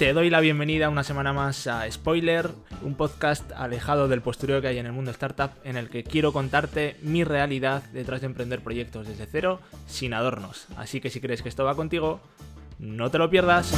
Te doy la bienvenida una semana más a Spoiler, un podcast alejado del postureo que hay en el mundo startup, en el que quiero contarte mi realidad detrás de emprender proyectos desde cero, sin adornos. Así que si crees que esto va contigo, no te lo pierdas.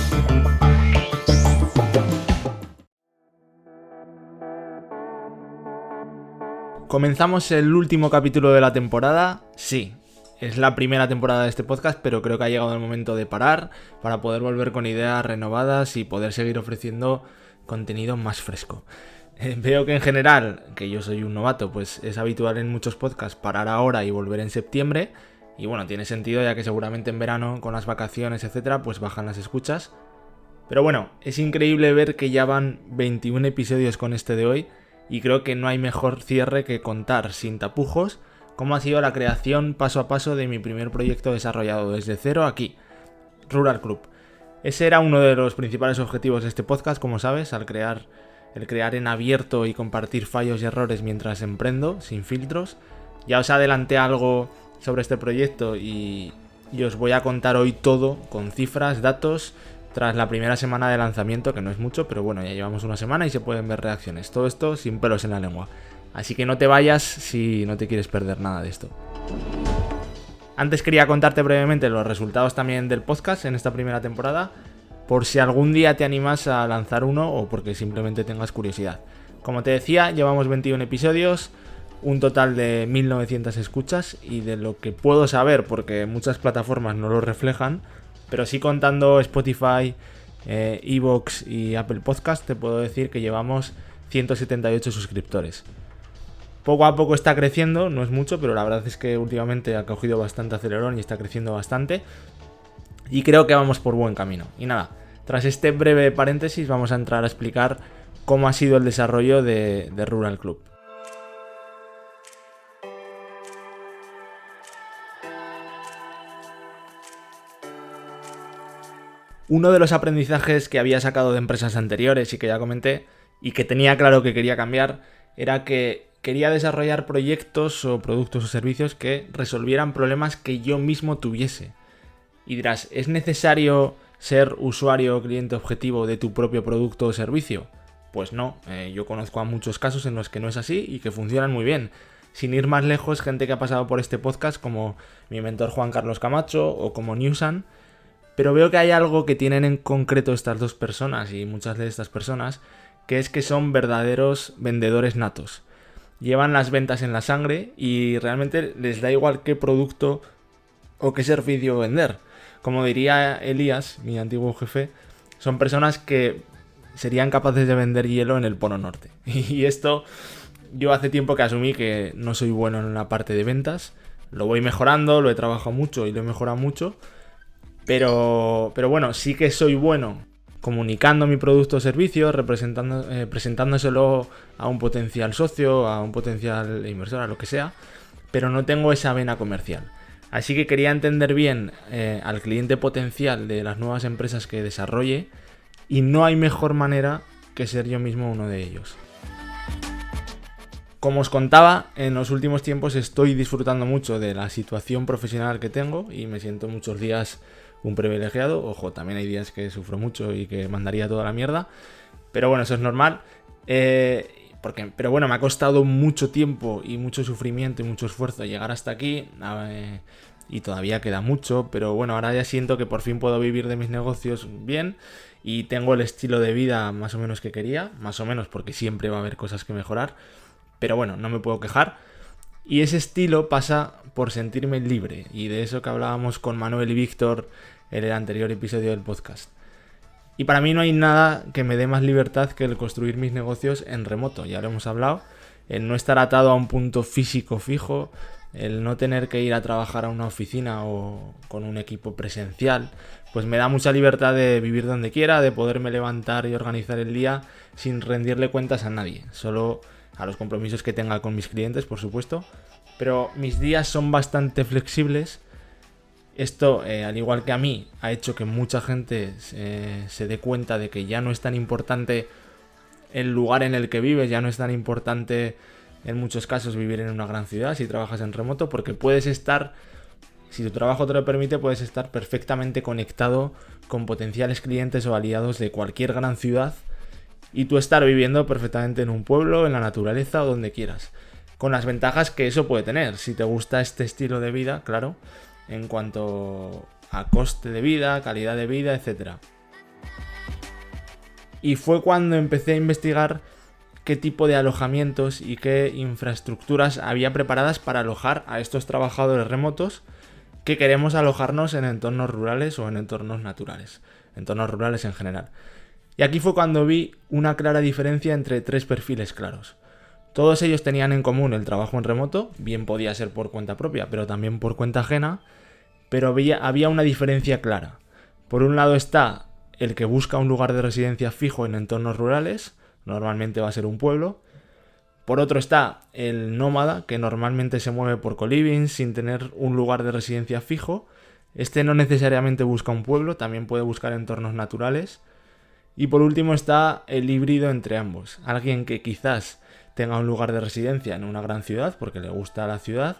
Comenzamos el último capítulo de la temporada. Sí, es la primera temporada de este podcast, pero creo que ha llegado el momento de parar para poder volver con ideas renovadas y poder seguir ofreciendo contenido más fresco. Veo que en general, que yo soy un novato, pues es habitual en muchos podcasts parar ahora y volver en septiembre. Y bueno, tiene sentido ya que seguramente en verano, con las vacaciones, etcétera, pues bajan las escuchas. Pero bueno, es increíble ver que ya van 21 episodios con este de hoy. Y creo que no hay mejor cierre que contar sin tapujos cómo ha sido la creación paso a paso de mi primer proyecto desarrollado desde cero aquí, Rural Club. Ese era uno de los principales objetivos de este podcast, como sabes, el crear en abierto y compartir fallos y errores mientras emprendo, sin filtros. Ya os adelanté algo sobre este proyecto y os voy a contar hoy todo con cifras, datos, tras la primera semana de lanzamiento, que no es mucho, pero bueno, ya llevamos una semana y se pueden ver reacciones. Todo esto sin pelos en la lengua. Así que no te vayas si no te quieres perder nada de esto. Antes quería contarte brevemente los resultados también del podcast en esta primera temporada, por si algún día te animas a lanzar uno o porque simplemente tengas curiosidad. Como te decía, llevamos 21 episodios, un total de 1900 escuchas y de lo que puedo saber, porque muchas plataformas no lo reflejan, pero sí contando Spotify, iVoox y Apple Podcast, te puedo decir que llevamos 178 suscriptores. Poco a poco está creciendo, no es mucho, pero la verdad es que últimamente ha cogido bastante acelerón y está creciendo bastante. Y creo que vamos por buen camino. Y nada, tras este breve paréntesis vamos a entrar a explicar cómo ha sido el desarrollo de Rural Club. Uno de los aprendizajes que había sacado de empresas anteriores y que ya comenté, y que tenía claro que quería cambiar, era que quería desarrollar proyectos o productos o servicios que resolvieran problemas que yo mismo tuviese. Y dirás, ¿es necesario ser usuario o cliente objetivo de tu propio producto o servicio? Pues no, yo conozco a muchos casos en los que no es así y que funcionan muy bien. Sin ir más lejos, gente que ha pasado por este podcast como mi mentor Juan Carlos Camacho o como Newsan. Pero veo que hay algo que tienen en concreto estas dos personas y muchas de estas personas, que es que son verdaderos vendedores natos. Llevan las ventas en la sangre y realmente les da igual qué producto o qué servicio vender. Como diría Elías, mi antiguo jefe, son personas que serían capaces de vender hielo en el Polo Norte. Y esto yo hace tiempo que asumí que no soy bueno en la parte de ventas. Lo voy mejorando, lo he trabajado mucho y lo he mejorado mucho. Pero bueno, sí que soy bueno comunicando mi producto o servicio, presentándoselo a un potencial socio, a un potencial inversor, a lo que sea, pero no tengo esa vena comercial. Así que quería entender bien al cliente potencial de las nuevas empresas que desarrolle y no hay mejor manera que ser yo mismo uno de ellos. Como os contaba, en los últimos tiempos estoy disfrutando mucho de la situación profesional que tengo y me siento muchos días un privilegiado. Ojo, también hay días que sufro mucho y que mandaría toda la mierda, pero bueno, eso es normal. Pero bueno, me ha costado mucho tiempo y mucho sufrimiento y mucho esfuerzo llegar hasta aquí y todavía queda mucho, pero bueno, ahora ya siento que por fin puedo vivir de mis negocios bien y tengo el estilo de vida más o menos que quería, más o menos porque siempre va a haber cosas que mejorar, pero bueno, no me puedo quejar. Y ese estilo pasa por sentirme libre, y de eso que hablábamos con Manuel y Víctor en el anterior episodio del podcast. Y para mí no hay nada que me dé más libertad que el construir mis negocios en remoto, ya lo hemos hablado, el no estar atado a un punto físico fijo, el no tener que ir a trabajar a una oficina o con un equipo presencial, pues me da mucha libertad de vivir donde quiera, de poderme levantar y organizar el día sin rendirle cuentas a nadie, solo a los compromisos que tenga con mis clientes, por supuesto, pero mis días son bastante flexibles. Esto, al igual que a mí, ha hecho que mucha gente se dé cuenta de que ya no es tan importante el lugar en el que vives, ya no es tan importante en muchos casos vivir en una gran ciudad si trabajas en remoto, porque puedes estar Si tu trabajo te lo permite, puedes estar perfectamente conectado con potenciales clientes o aliados de cualquier gran ciudad y tú estar viviendo perfectamente en un pueblo, en la naturaleza o donde quieras. Con las ventajas que eso puede tener, si te gusta este estilo de vida, claro, en cuanto a coste de vida, calidad de vida, etc. Y fue cuando empecé a investigar qué tipo de alojamientos y qué infraestructuras había preparadas para alojar a estos trabajadores remotos que queremos alojarnos en entornos rurales o en entornos naturales, entornos rurales en general. Y aquí fue cuando vi una clara diferencia entre tres perfiles claros. Todos ellos tenían en común el trabajo en remoto, bien podía ser por cuenta propia, pero también por cuenta ajena, pero había una diferencia clara. Por un lado está el que busca un lugar de residencia fijo en entornos rurales, normalmente va a ser un pueblo. Por otro está el nómada, que normalmente se mueve por coliving sin tener un lugar de residencia fijo. Este no necesariamente busca un pueblo, también puede buscar entornos naturales. Y por último está el híbrido entre ambos. Alguien que quizás tenga un lugar de residencia en una gran ciudad porque le gusta la ciudad,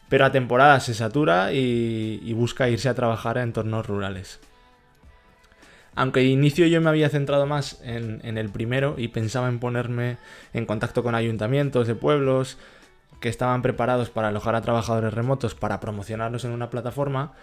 pero a temporada se satura y busca irse a trabajar a entornos rurales. Aunque de inicio yo me había centrado más en el primero y pensaba en ponerme en contacto con ayuntamientos de pueblos que estaban preparados para alojar a trabajadores remotos para promocionarlos en una plataforma,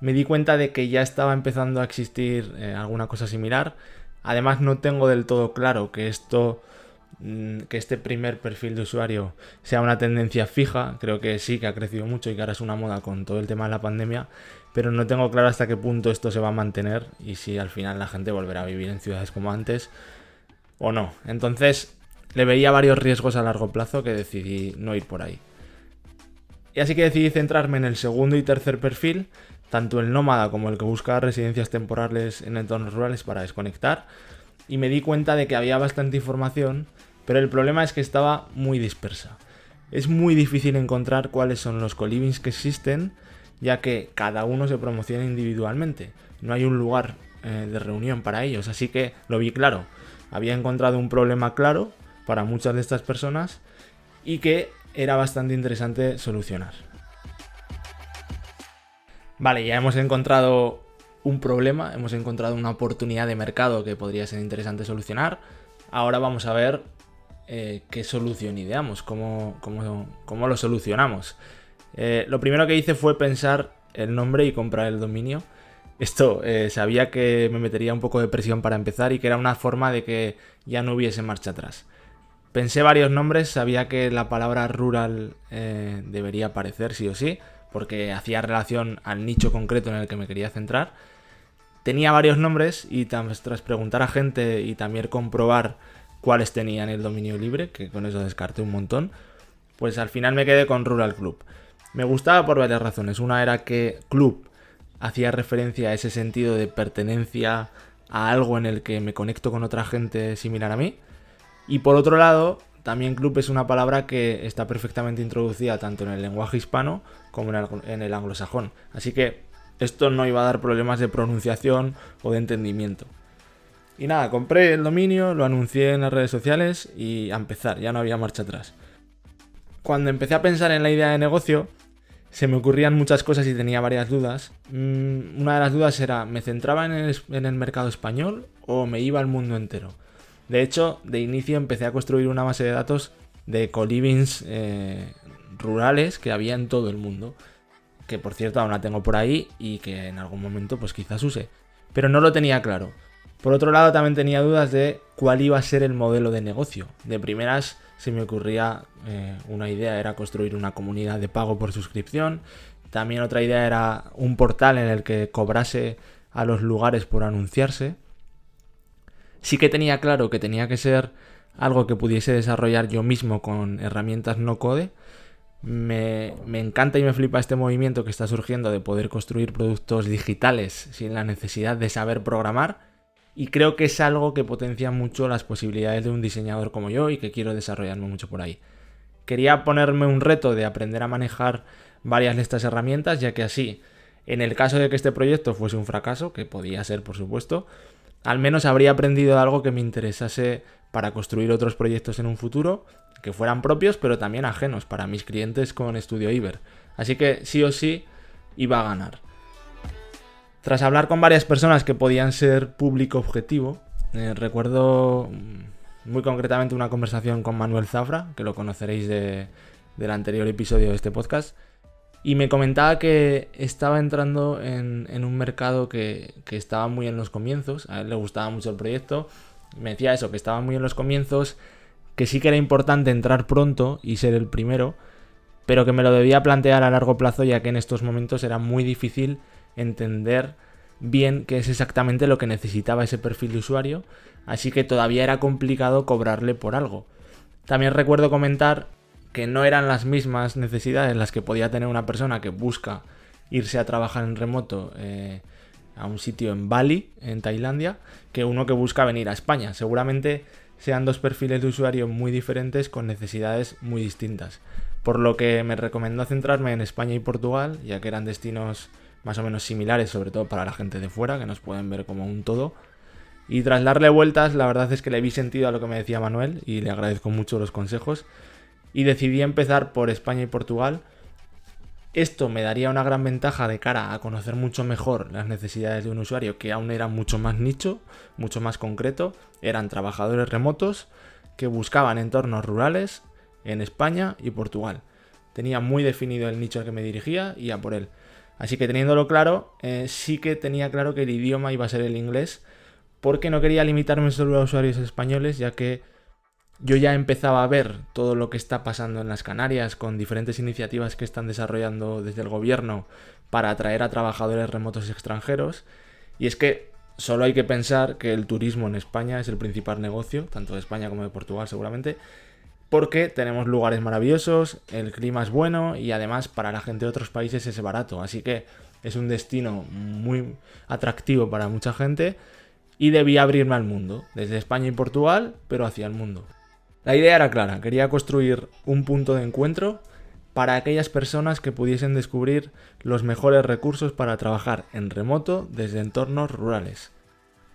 me di cuenta de que ya estaba empezando a existir alguna cosa similar. Además no tengo del todo claro que este primer perfil de usuario sea una tendencia fija. Creo que sí, que ha crecido mucho y que ahora es una moda con todo el tema de la pandemia, pero no tengo claro hasta qué punto esto se va a mantener y si al final la gente volverá a vivir en ciudades como antes o no. Entonces le veía varios riesgos a largo plazo que decidí no ir por ahí. Y así que decidí centrarme en el segundo y tercer perfil, tanto el nómada como el que busca residencias temporales en entornos rurales para desconectar, y me di cuenta de que había bastante información, pero el problema es que estaba muy dispersa. Es muy difícil encontrar cuáles son los colivings que existen, ya que cada uno se promociona individualmente. No hay un lugar de reunión para ellos, así que lo vi claro. Había encontrado un problema claro para muchas de estas personas y que era bastante interesante solucionar. Vale, ya hemos encontrado un problema, hemos encontrado una oportunidad de mercado que podría ser interesante solucionar. Ahora vamos a ver qué solución ideamos, cómo lo solucionamos. Lo primero que hice fue pensar el nombre y comprar el dominio. Esto sabía que me metería un poco de presión para empezar y que era una forma de que ya no hubiese marcha atrás. Pensé varios nombres, sabía que la palabra rural debería aparecer sí o sí, porque hacía relación al nicho concreto en el que me quería centrar. Tenía varios nombres y tras preguntar a gente y también comprobar cuáles tenían el dominio libre, que con eso descarté un montón, pues al final me quedé con Rural Club. Me gustaba por varias razones. Una era que club hacía referencia a ese sentido de pertenencia a algo en el que me conecto con otra gente similar a mí. Y por otro lado, también club es una palabra que está perfectamente introducida tanto en el lenguaje hispano como en el anglosajón. Así que esto no iba a dar problemas de pronunciación o de entendimiento. Y nada, compré el dominio, lo anuncié en las redes sociales y a empezar, ya no había marcha atrás. Cuando empecé a pensar en la idea de negocio, se me ocurrían muchas cosas y tenía varias dudas. Una de las dudas era, ¿me centraba en el mercado español o me iba al mundo entero? De hecho, de inicio empecé a construir una base de datos de colivings rurales que había en todo el mundo, que por cierto aún la tengo por ahí y que en algún momento pues quizás use, pero no lo tenía claro. Por otro lado también tenía dudas de cuál iba a ser el modelo de negocio. De primeras se me ocurría una idea, era construir una comunidad de pago por suscripción. También otra idea era un portal en el que cobrase a los lugares por anunciarse. Sí que tenía claro que tenía que ser algo que pudiese desarrollar yo mismo con herramientas no code. Me encanta y me flipa este movimiento que está surgiendo de poder construir productos digitales sin la necesidad de saber programar. Y creo que es algo que potencia mucho las posibilidades de un diseñador como yo y que quiero desarrollarme mucho por ahí. Quería ponerme un reto de aprender a manejar varias de estas herramientas, ya que así, en el caso de que este proyecto fuese un fracaso, que podía ser por supuesto, al menos habría aprendido algo que me interesase para construir otros proyectos en un futuro, que fueran propios pero también ajenos para mis clientes con Estudio Iber. Así que sí o sí iba a ganar. Tras hablar con varias personas que podían ser público objetivo, recuerdo muy concretamente una conversación con Manuel Zafra, que lo conoceréis del anterior episodio de este podcast, y me comentaba que estaba entrando en un mercado que estaba muy en los comienzos. A él le gustaba mucho el proyecto, me decía eso, que estaba muy en los comienzos, que sí que era importante entrar pronto y ser el primero, pero que me lo debía plantear a largo plazo, ya que en estos momentos era muy difícil entender bien qué es exactamente lo que necesitaba ese perfil de usuario, así que todavía era complicado cobrarle por algo. También recuerdo comentar que no eran las mismas necesidades las que podía tener una persona que busca irse a trabajar en remoto a un sitio en Bali, en Tailandia, que uno que busca venir a España. Seguramente sean dos perfiles de usuario muy diferentes con necesidades muy distintas. Por lo que me recomendó centrarme en España y Portugal, ya que eran destinos más o menos similares, sobre todo para la gente de fuera, que nos pueden ver como un todo. Y tras darle vueltas, la verdad es que le vi sentido a lo que me decía Manuel y le agradezco mucho los consejos. Y decidí empezar por España y Portugal. Esto me daría una gran ventaja de cara a conocer mucho mejor las necesidades de un usuario, que aún era mucho más nicho, mucho más concreto. Eran trabajadores remotos que buscaban entornos rurales en España y Portugal. Tenía muy definido el nicho al que me dirigía y a por él. Así que teniéndolo claro, sí que tenía claro que el idioma iba a ser el inglés, porque no quería limitarme solo a usuarios españoles, ya que yo ya empezaba a ver todo lo que está pasando en las Canarias con diferentes iniciativas que están desarrollando desde el gobierno para atraer a trabajadores remotos extranjeros. Y es que solo hay que pensar que el turismo en España es el principal negocio, tanto de España como de Portugal seguramente, porque tenemos lugares maravillosos, el clima es bueno y además para la gente de otros países es barato. Así que es un destino muy atractivo para mucha gente y debía abrirme al mundo, desde España y Portugal, pero hacia el mundo. La idea era clara, quería construir un punto de encuentro para aquellas personas que pudiesen descubrir los mejores recursos para trabajar en remoto desde entornos rurales.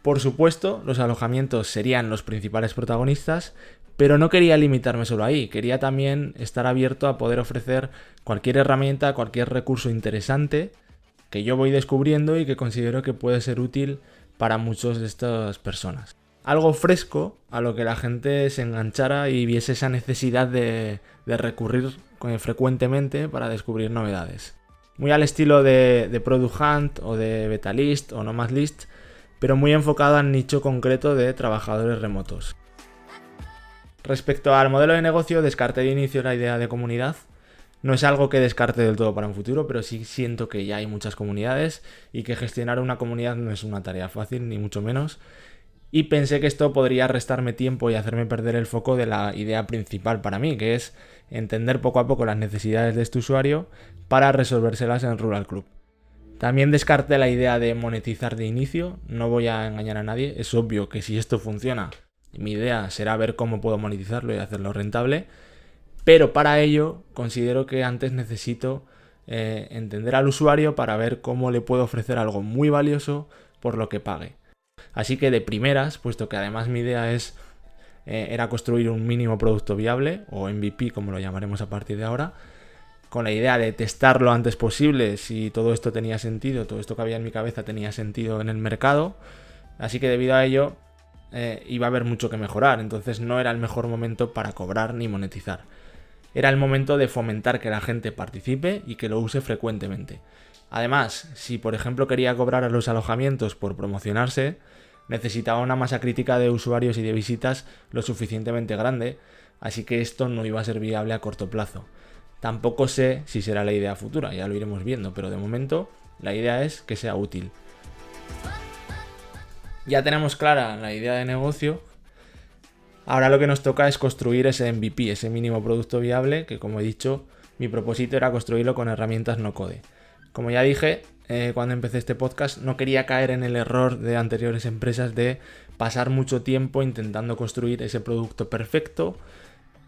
Por supuesto, los alojamientos serían los principales protagonistas, pero no quería limitarme solo ahí, quería también estar abierto a poder ofrecer cualquier herramienta, cualquier recurso interesante que yo voy descubriendo y que considero que puede ser útil para muchas de estas personas. Algo fresco a lo que la gente se enganchara y viese esa necesidad de recurrir frecuentemente para descubrir novedades. Muy al estilo de Product Hunt o de Betalist o Nomadlist, pero muy enfocado al nicho concreto de trabajadores remotos. Respecto al modelo de negocio, descarté de inicio la idea de comunidad. No es algo que descarte del todo para un futuro, pero sí siento que ya hay muchas comunidades y que gestionar una comunidad no es una tarea fácil, ni mucho menos. Y pensé que esto podría restarme tiempo y hacerme perder el foco de la idea principal para mí, que es entender poco a poco las necesidades de este usuario para resolvérselas en Rural Club. También descarté la idea de monetizar de inicio, no voy a engañar a nadie, es obvio que si esto funciona, mi idea será ver cómo puedo monetizarlo y hacerlo rentable, pero para ello considero que antes necesito entender al usuario para ver cómo le puedo ofrecer algo muy valioso por lo que pague. Así que de primeras, puesto que además mi idea era construir un mínimo producto viable, o MVP como lo llamaremos a partir de ahora, con la idea de testar lo antes posible si todo esto tenía sentido, todo esto que había en mi cabeza tenía sentido en el mercado, así que debido a ello iba a haber mucho que mejorar, entonces no era el mejor momento para cobrar ni monetizar. Era el momento de fomentar que la gente participe y que lo use frecuentemente. Además, si por ejemplo quería cobrar a los alojamientos por promocionarse, necesitaba una masa crítica de usuarios y de visitas lo suficientemente grande, así que esto no iba a ser viable a corto plazo. Tampoco sé si será la idea futura, ya lo iremos viendo, pero de momento la idea es que sea útil. Ya tenemos clara la idea de negocio. Ahora lo que nos toca es construir ese MVP, ese mínimo producto viable, que como he dicho, mi propósito era construirlo con herramientas no code. Como ya dije, cuando empecé este podcast, no quería caer en el error de anteriores empresas de pasar mucho tiempo intentando construir ese producto perfecto,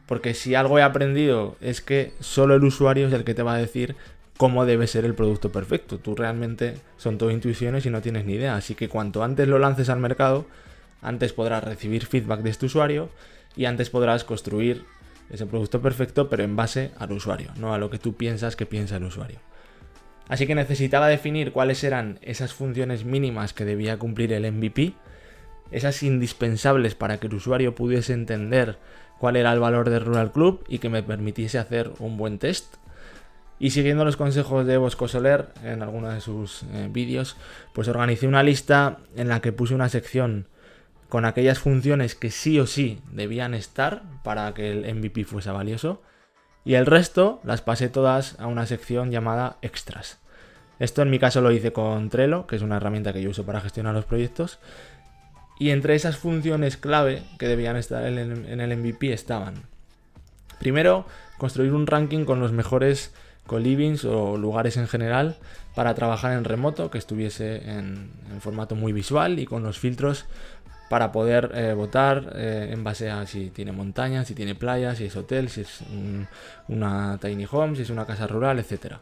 porque si algo he aprendido es que solo el usuario es el que te va a decir cómo debe ser el producto perfecto. Tú realmente son todo intuiciones y no tienes ni idea, así que cuanto antes lo lances al mercado, antes podrás recibir feedback de este usuario y antes podrás construir ese producto perfecto, pero en base al usuario, no a lo que tú piensas que piensa el usuario. Así que necesitaba definir cuáles eran esas funciones mínimas que debía cumplir el MVP, esas indispensables para que el usuario pudiese entender cuál era el valor de Rural Club y que me permitiese hacer un buen test. Y siguiendo los consejos de Bosco Soler en alguno de sus vídeos, pues organicé una lista en la que puse una sección con aquellas funciones que sí o sí debían estar para que el MVP fuese valioso, y el resto las pasé todas a una sección llamada Extras. Esto en mi caso lo hice con Trello, que es una herramienta que yo uso para gestionar los proyectos, y entre esas funciones clave que debían estar en el MVP estaban: primero, construir un ranking con los mejores co-livings o lugares en general para trabajar en remoto, que estuviese en formato muy visual y con los filtros para poder votar en base a si tiene montaña, si tiene playa, si es hotel, si es una tiny home, si es una casa rural, etc.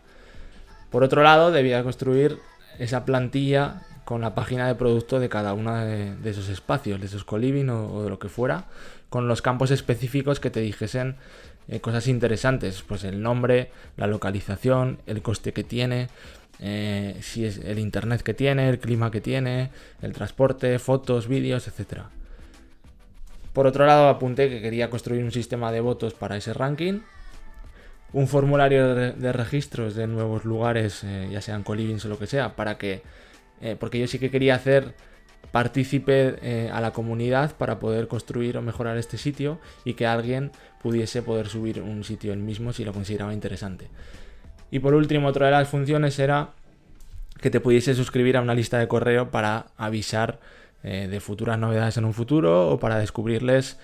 Por otro lado, debía construir esa plantilla con la página de producto de cada uno de esos espacios, de esos co-living o de lo que fuera, con los campos específicos que te dijesen cosas interesantes, pues el nombre, la localización, el coste que tiene, si es el internet que tiene, el clima que tiene, el transporte, fotos, vídeos, etc. Por otro lado, apunté que quería construir un sistema de votos para ese ranking, un formulario de registros de nuevos lugares, ya sean co-livings o lo que sea, para que porque yo sí que quería hacer partícipe a la comunidad para poder construir o mejorar este sitio y que alguien pudiese poder subir un sitio él mismo si lo consideraba interesante. Y por último, otra de las funciones era que te pudiese suscribir a una lista de correo para avisar de futuras novedades en un futuro o para descubrirles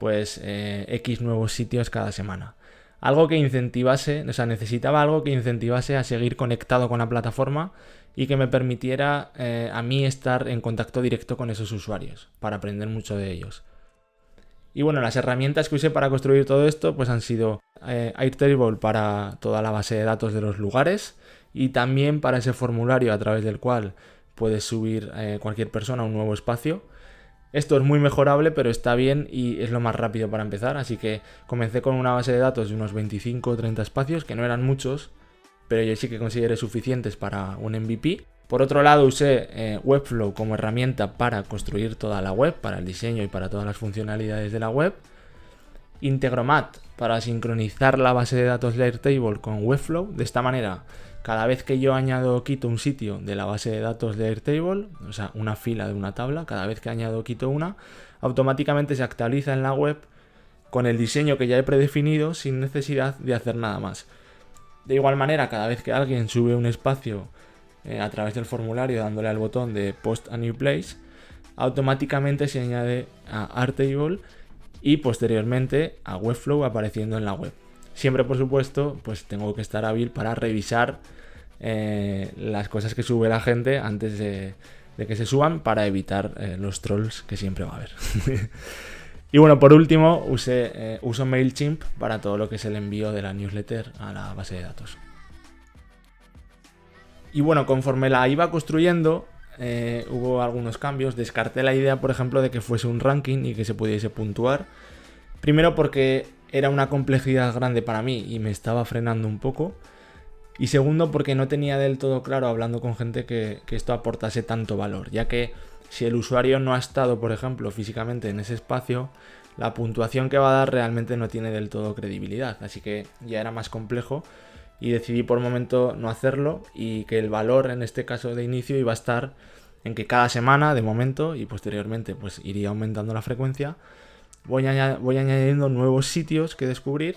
pues X nuevos sitios cada semana. Algo que incentivase, o sea, necesitaba algo que incentivase a seguir conectado con la plataforma y que me permitiera a mí estar en contacto directo con esos usuarios para aprender mucho de ellos. Y bueno, las herramientas que usé para construir todo esto pues han sido Airtable para toda la base de datos de los lugares y también para ese formulario a través del cual puedes subir cualquier persona a un nuevo espacio. Esto es muy mejorable, pero está bien y es lo más rápido para empezar, así que comencé con una base de datos de unos 25 o 30 espacios, que no eran muchos, pero yo sí que consideré suficientes para un MVP. Por otro lado, usé Webflow como herramienta para construir toda la web, para el diseño y para todas las funcionalidades de la web. Integromat para sincronizar la base de datos de Airtable con Webflow. De esta manera, cada vez que yo añado o quito un sitio de la base de datos de Airtable, o sea, una fila de una tabla, cada vez que añado o quito una, automáticamente se actualiza en la web con el diseño que ya he predefinido sin necesidad de hacer nada más. De igual manera, cada vez que alguien sube un espacio a través del formulario dándole al botón de Post a New Place, automáticamente se añade a Airtable y posteriormente a Webflow apareciendo en la web. Siempre, por supuesto, pues tengo que estar hábil para revisar las cosas que sube la gente antes de que se suban para evitar los trolls que siempre va a haber. Y bueno, por último, uso MailChimp para todo lo que es el envío de la newsletter a la base de datos. Y bueno, conforme la iba construyendo, hubo algunos cambios. Descarté la idea, por ejemplo, de que fuese un ranking y que se pudiese puntuar. Primero porque era una complejidad grande para mí y me estaba frenando un poco. Y segundo porque no tenía del todo claro, hablando con gente, que esto aportase tanto valor, ya que si el usuario no ha estado, por ejemplo, físicamente en ese espacio, la puntuación que va a dar realmente no tiene del todo credibilidad. Así que ya era más complejo y decidí por el momento no hacerlo, y que el valor en este caso de inicio iba a estar en que cada semana, de momento, y posteriormente pues iría aumentando la frecuencia, voy añadiendo nuevos sitios que descubrir,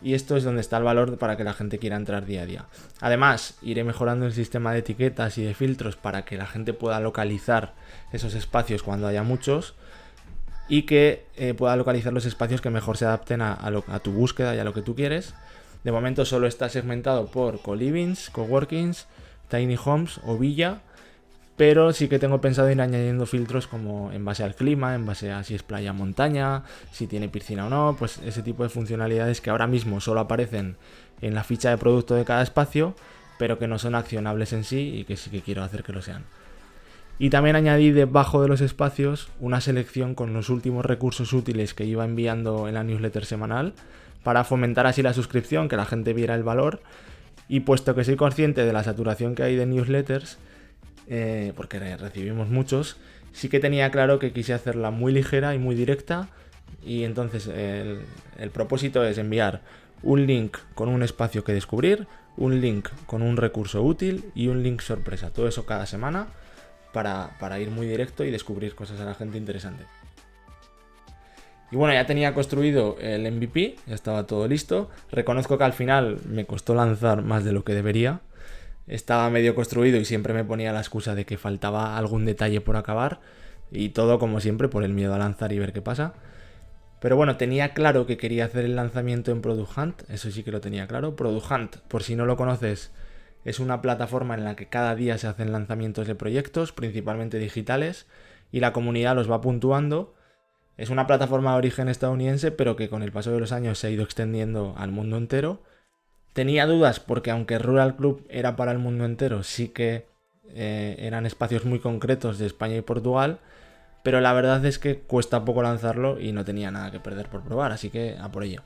y esto es donde está el valor para que la gente quiera entrar día a día. Además, iré mejorando el sistema de etiquetas y de filtros para que la gente pueda localizar esos espacios cuando haya muchos, y que pueda localizar los espacios que mejor se adapten a tu búsqueda y a lo que tú quieres. De momento solo está segmentado por co-livings, coworkings, tiny homes o villa, pero sí que tengo pensado ir añadiendo filtros como en base al clima, en base a si es playa o montaña, si tiene piscina o no, pues ese tipo de funcionalidades que ahora mismo solo aparecen en la ficha de producto de cada espacio, pero que no son accionables en sí y que sí que quiero hacer que lo sean. Y también añadí debajo de los espacios una selección con los últimos recursos útiles que iba enviando en la newsletter semanal, para fomentar así la suscripción, que la gente viera el valor Y puesto que soy consciente de la saturación que hay de newsletters, porque recibimos muchos, sí que tenía claro que quise hacerla muy ligera y muy directa. Y entonces el propósito es enviar un link con un espacio que descubrir, un link con un recurso útil y un link sorpresa. Todo eso cada semana para ir muy directo y descubrir cosas a la gente interesantes. Y bueno, ya tenía construido el MVP, ya estaba todo listo. Reconozco que al final me costó lanzar más de lo que debería. Estaba medio construido y siempre me ponía la excusa de que faltaba algún detalle por acabar. Y todo, como siempre, por el miedo a lanzar y ver qué pasa. Pero bueno, tenía claro que quería hacer el lanzamiento en Product Hunt, eso sí que lo tenía claro. Product Hunt, por si no lo conoces, es una plataforma en la que cada día se hacen lanzamientos de proyectos, principalmente digitales, y la comunidad los va puntuando. Es una plataforma de origen estadounidense, pero que con el paso de los años se ha ido extendiendo al mundo entero. Tenía dudas porque aunque Rural Club era para el mundo entero, sí que eran espacios muy concretos de España y Portugal. Pero la verdad es que cuesta poco lanzarlo y no tenía nada que perder por probar, así que a por ello.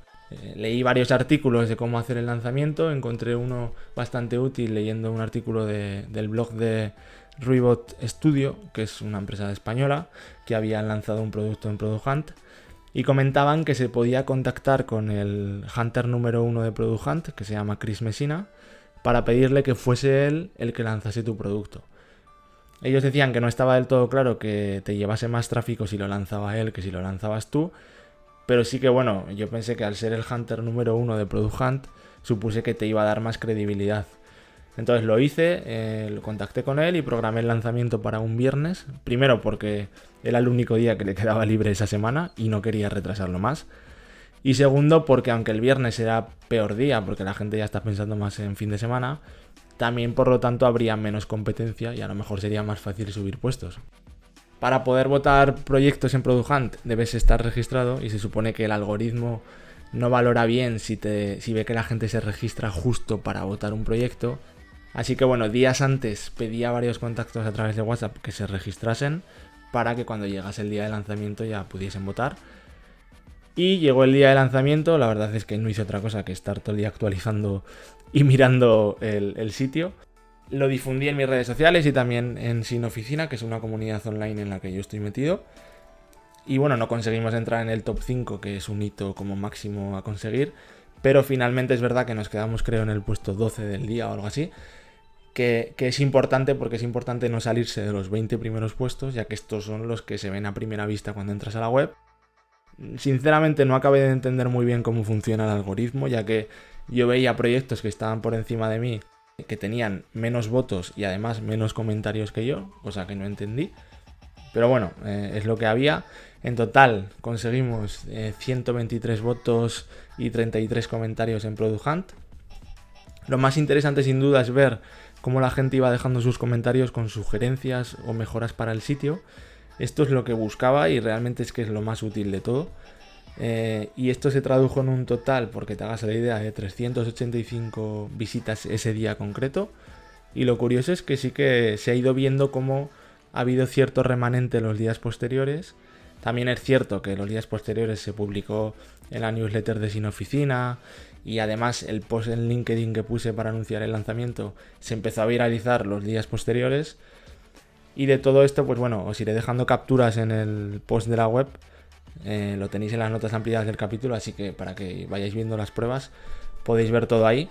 Leí varios artículos de cómo hacer el lanzamiento, encontré uno bastante útil leyendo un artículo del blog de Ruibot Studio, que es una empresa española, que había lanzado un producto en Product Hunt, y comentaban que se podía contactar con el Hunter número 1 de Product Hunt, que se llama Chris Messina, para pedirle que fuese él el que lanzase tu producto. Ellos decían que no estaba del todo claro que te llevase más tráfico si lo lanzaba él que si lo lanzabas tú, pero sí que bueno, yo pensé que al ser el Hunter número 1 de Product Hunt, supuse que te iba a dar más credibilidad. Entonces lo hice, lo contacté con él y programé el lanzamiento para un viernes. Primero porque era el único día que le quedaba libre esa semana y no quería retrasarlo más. Y segundo porque aunque el viernes era peor día, porque la gente ya está pensando más en fin de semana, también por lo tanto habría menos competencia y a lo mejor sería más fácil subir puestos. Para poder votar proyectos en Product Hunt debes estar registrado y se supone que el algoritmo no valora bien si ve que la gente se registra justo para votar un proyecto. Así que bueno, días antes pedí a varios contactos a través de WhatsApp que se registrasen para que cuando llegase el día de lanzamiento ya pudiesen votar. Y llegó el día de lanzamiento, la verdad es que no hice otra cosa que estar todo el día actualizando y mirando el sitio. Lo difundí en mis redes sociales y también en Sin Oficina, que es una comunidad online en la que yo estoy metido. Y bueno, no conseguimos entrar en el top 5, que es un hito como máximo a conseguir. Pero finalmente es verdad que nos quedamos, creo, en el puesto 12 del día o algo así. Que es importante porque es importante no salirse de los 20 primeros puestos, ya que estos son los que se ven a primera vista cuando entras a la web. Sinceramente no acabé de entender muy bien cómo funciona el algoritmo, ya que yo veía proyectos que estaban por encima de mí, que tenían menos votos y además menos comentarios que yo, cosa que no entendí. Pero bueno, es lo que había. En total conseguimos 123 votos y 33 comentarios en Product Hunt. Lo más interesante sin duda es ver cómo la gente iba dejando sus comentarios con sugerencias o mejoras para el sitio. Esto es lo que buscaba y realmente es que es lo más útil de todo. Y esto se tradujo en un total, porque te hagas la idea, de 385 visitas ese día concreto. Y lo curioso es que sí que se ha ido viendo cómo ha habido cierto remanente en los días posteriores. También es cierto que los días posteriores se publicó en la newsletter de Sin Oficina y además el post en LinkedIn que puse para anunciar el lanzamiento se empezó a viralizar los días posteriores. Y de todo esto, pues bueno, os iré dejando capturas en el post de la web. Lo tenéis en las notas ampliadas del capítulo, así que para que vayáis viendo las pruebas podéis ver todo ahí.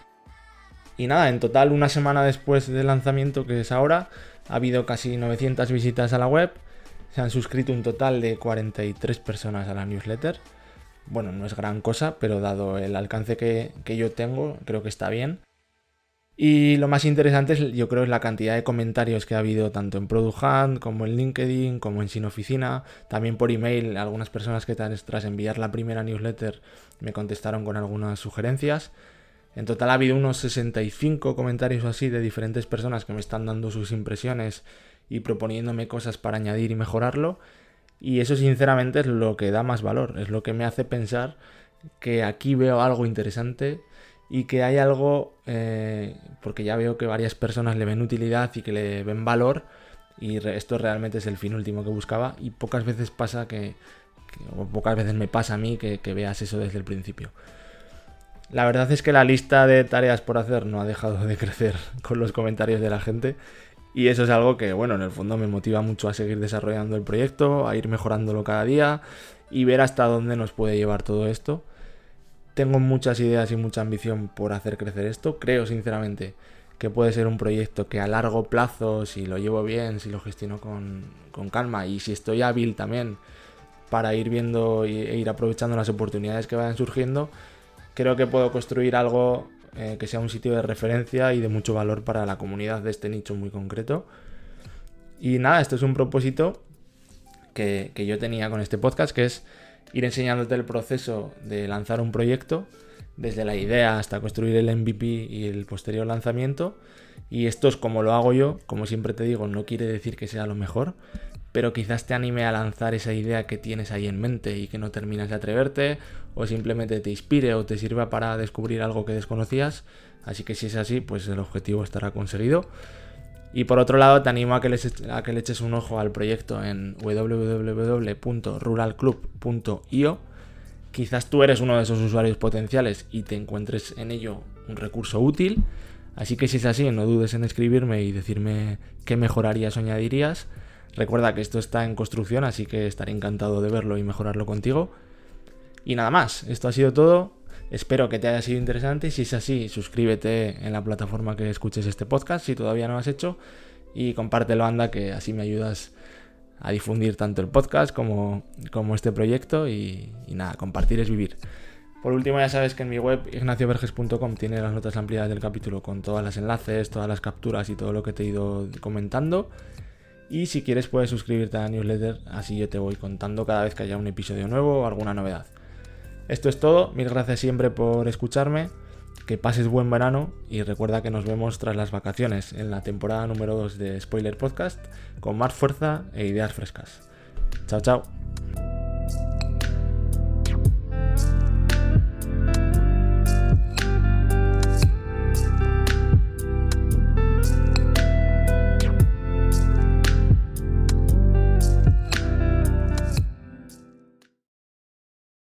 Y nada, en total una semana después del lanzamiento, que es ahora, ha habido casi 900 visitas a la web. Se han suscrito un total de 43 personas a la newsletter. Bueno, no es gran cosa, pero dado el alcance que yo tengo, creo que está bien. Y lo más interesante yo creo es la cantidad de comentarios que ha habido tanto en Product Hunt como en LinkedIn como en Sin Oficina, también por email. Algunas personas que tras enviar la primera newsletter me contestaron con algunas sugerencias. En total ha habido unos 65 comentarios o así de diferentes personas que me están dando sus impresiones y proponiéndome cosas para añadir y mejorarlo. Y eso sinceramente es lo que da más valor, es lo que me hace pensar que aquí veo algo interesante y que hay algo, porque ya veo que varias personas le ven utilidad y que le ven valor, y esto realmente es el fin último que buscaba, y pocas veces pasa o pocas veces me pasa a mí que veas eso desde el principio. La verdad es que la lista de tareas por hacer no ha dejado de crecer con los comentarios de la gente. Y eso es algo que, bueno, en el fondo me motiva mucho a seguir desarrollando el proyecto, a ir mejorándolo cada día y ver hasta dónde nos puede llevar todo esto. Tengo muchas ideas y mucha ambición por hacer crecer esto. Creo sinceramente que puede ser un proyecto que a largo plazo, si lo llevo bien, si lo gestiono con calma y si estoy hábil también para ir viendo e ir aprovechando las oportunidades que vayan surgiendo, creo que puedo construir algo que sea un sitio de referencia y de mucho valor para la comunidad de este nicho muy concreto. Y nada, esto es un propósito que yo tenía con este podcast, que es ir enseñándote el proceso de lanzar un proyecto, desde la idea hasta construir el MVP y el posterior lanzamiento. Y esto es como lo hago yo, como siempre te digo, no quiere decir que sea lo mejor, pero quizás te anime a lanzar esa idea que tienes ahí en mente y que no terminas de atreverte, o simplemente te inspire o te sirva para descubrir algo que desconocías. Así que si es así, pues el objetivo estará conseguido. Y por otro lado, te animo a que le eches un ojo al proyecto en www.ruralclub.io. Quizás tú eres uno de esos usuarios potenciales y te encuentres en ello un recurso útil. Así que si es así, no dudes en escribirme y decirme qué mejorarías o añadirías. Recuerda que esto está en construcción, así que estaré encantado de verlo y mejorarlo contigo. Y nada más, esto ha sido todo. Espero que te haya sido interesante. Si es así, suscríbete en la plataforma que escuches este podcast si todavía no lo has hecho. Y compártelo, anda, que así me ayudas a difundir tanto el podcast como este proyecto. Y nada, compartir es vivir. Por último, ya sabes que en mi web ignacioverges.com tiene las notas ampliadas del capítulo con todos los enlaces, todas las capturas y todo lo que te he ido comentando. Y si quieres puedes suscribirte a la newsletter, así yo te voy contando cada vez que haya un episodio nuevo o alguna novedad. Esto es todo, mil gracias siempre por escucharme, que pases buen verano y recuerda que nos vemos tras las vacaciones en la temporada número 2 de Spoiler Podcast con más fuerza e ideas frescas. Chao, chao.